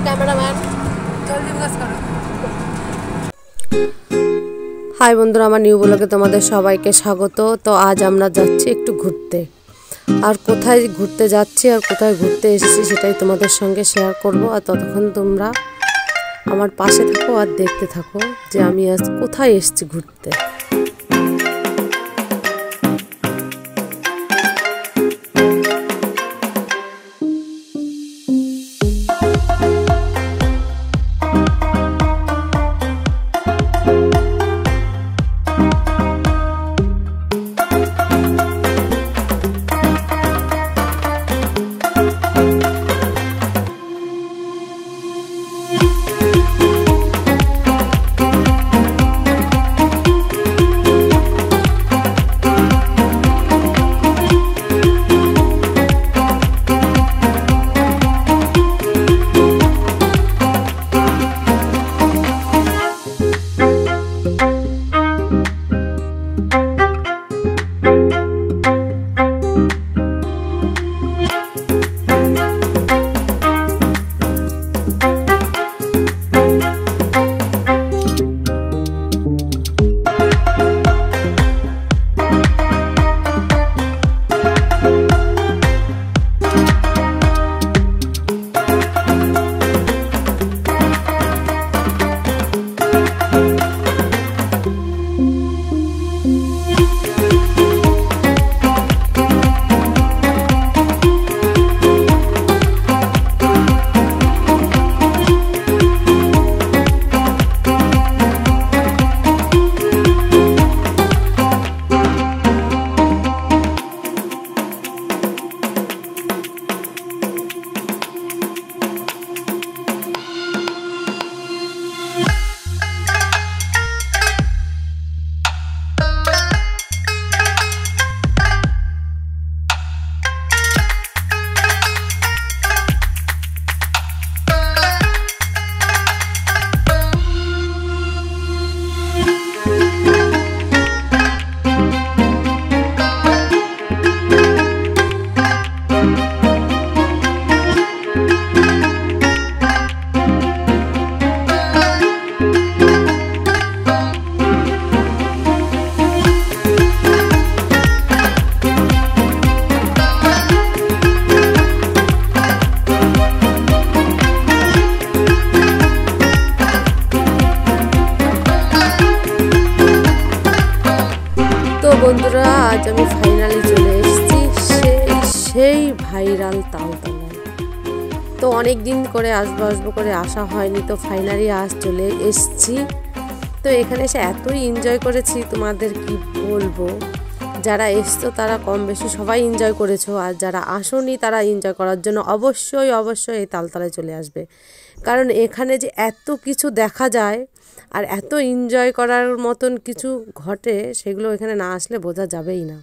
Cameraman জলদি focus করো। High বন্ধুরা, আমার নিউ ব্লগে তোমাদের সবাইকে স্বাগত। তো আজ আমরা যাচ্ছি একটু ঘুরতে, আর কোথায় ঘুরতে যাচ্ছি আর কোথায় ঘুরতে এসেছি সেটাই তোমাদের সঙ্গে শেয়ার করব। আর ততক্ষণ তোমরা আমার পাশে থাকো আর দেখতে থাকো যে আমি আজ কোথায় এসেছি ঘুরতে। বন্ধুরা, আজ আমি ফাইনালি চলে এসেছি সেই ভাইরাল তালতলায়। তো অনেক দিন করে আসবো করে আসা হয়নি, তো ফাইনালি আজ চলে এসেছি। তো এখানে এসে এতই এনজয় করেছি তোমাদের কি বলবো। যারা এসছো তারা কম বেশি সবাই এনজয় করেছো, আর যারা আসোনি তারা এনজয় করার জন্য অবশ্যই এই তালতলায় চলে আসবে। কারণ এখানে যে এত কিছু দেখা যায় আর এত এনজয় করার মতন কিছু ঘটে, সেগুলো এখানে না আসলে বোঝা যাবেই না।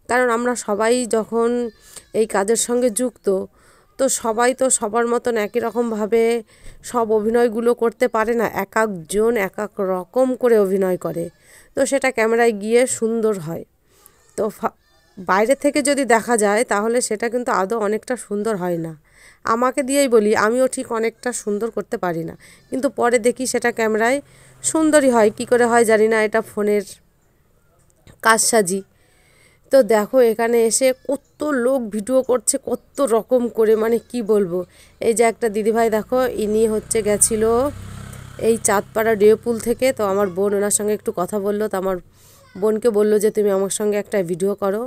কারণ আমরা সবাই যখন এই কাজের সঙ্গে যুক্ত, তো সবাই তো সবার মতন একই রকমভাবে সব অভিনয়গুলো করতে পারে না। এক একজন এক এক রকম করে অভিনয় করে, তো সেটা ক্যামেরায় গিয়ে সুন্দর হয়। তো বাইরে থেকে যদি দেখা যায় তাহলে সেটা কিন্তু আদৌ অনেকটা সুন্দর হয় না। আমাকে দিয়েই বলি, আমিও ঠিক অনেকটা সুন্দর করতে পারি না, কিন্তু পরে দেখি সেটা ক্যামেরায় সুন্দরই হয়। কি করে হয় জানি না, এটা ফোনের কাজসাজি। তো দেখো এখানে এসে কত লোক ভিডিও করছে কত রকম করে, মানে কি বলবো। এই যে একটা দিদিভাই দেখো, ইনি হচ্ছে গেছিল এই চাঁদপাড়া ডেপুল থেকে। তো আমার বোন ওনার সঙ্গে একটু কথা বললো, তো আমার বোনকে বললো যে তুমি আমার সঙ্গে একটা ভিডিও করো।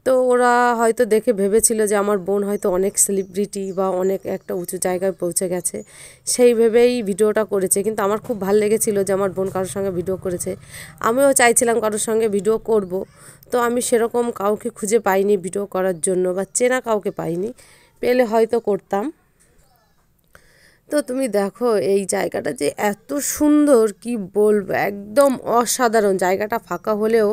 তো ওরা হয়তো দেখে ভেবেছিল যে আমার বোন হয়তো অনেক সেলিব্রিটি বা অনেক একটা উঁচু জায়গায় পৌঁছে গেছে, সেই ভেবেই ভিডিওটা করেছে। কিন্তু আমার খুব ভালো লেগেছিল যে আমার বোন কারোর সঙ্গে ভিডিও করেছে। আমিও চাইছিলাম কারোর সঙ্গে ভিডিও করব, তো আমি সেরকম কাউকে খুঁজে পাইনি ভিডিও করার জন্য, বা চেনা কাউকে পাইনি, পেলে হয়তো করতাম। তো তুমি দেখো এই জায়গাটা যে এত সুন্দর কি বলবো, একদম অসাধারণ। জায়গাটা ফাঁকা হলেও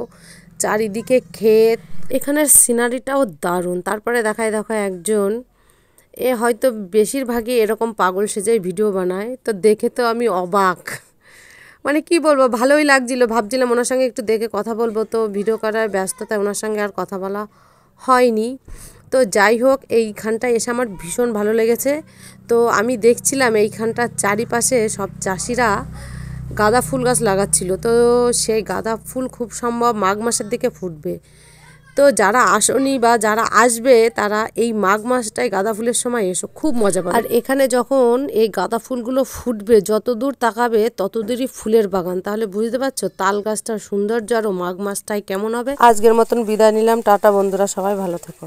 চারিদিকে ক্ষেত, এখানের সিনারিটাও দারুণ। তারপরে দেখো একজন, হয়তো বেশিরভাগই এরকম পাগল সেজেই ভিডিও বানায়। তো দেখে তো আমি অবাক, মানে কি বলবো, ভালোই লাগছিল। ভাবছিলাম ওনার সঙ্গে একটু দেখে কথা বলবো, তো ভিডিও করার ব্যস্ততায় ওনার সঙ্গে আর কথা বলা হয়নি। তো যাই হোক, এইখানটায় এসে আমার ভীষণ ভালো লেগেছে। তো আমি দেখছিলাম এইখানটার চারিপাশে সব চাষিরা গাঁদা ফুল গাছ লাগাচ্ছিল। তো সেই গাঁদা ফুল খুব সম্ভব মাঘ মাসের দিকে ফুটবে। তো যারা আসনি বা যারা আসবে তারা এই মাঘ মাসটায় গাঁদা ফুলের সময় এসো, খুব মজা পাবে। আর এখানে যখন এই গাঁদা ফুলগুলো ফুটবে, যত দূর তাকাবে তত দূরই ফুলের বাগান। তাহলে বুঝতে পারছো তাল গাছটার সৌন্দর্য আরও মাঘ মাসটায় কেমন হবে। আজকের মতন বিদায় নিলাম, টাটা বন্ধুরা, সবাই ভালো থেকো।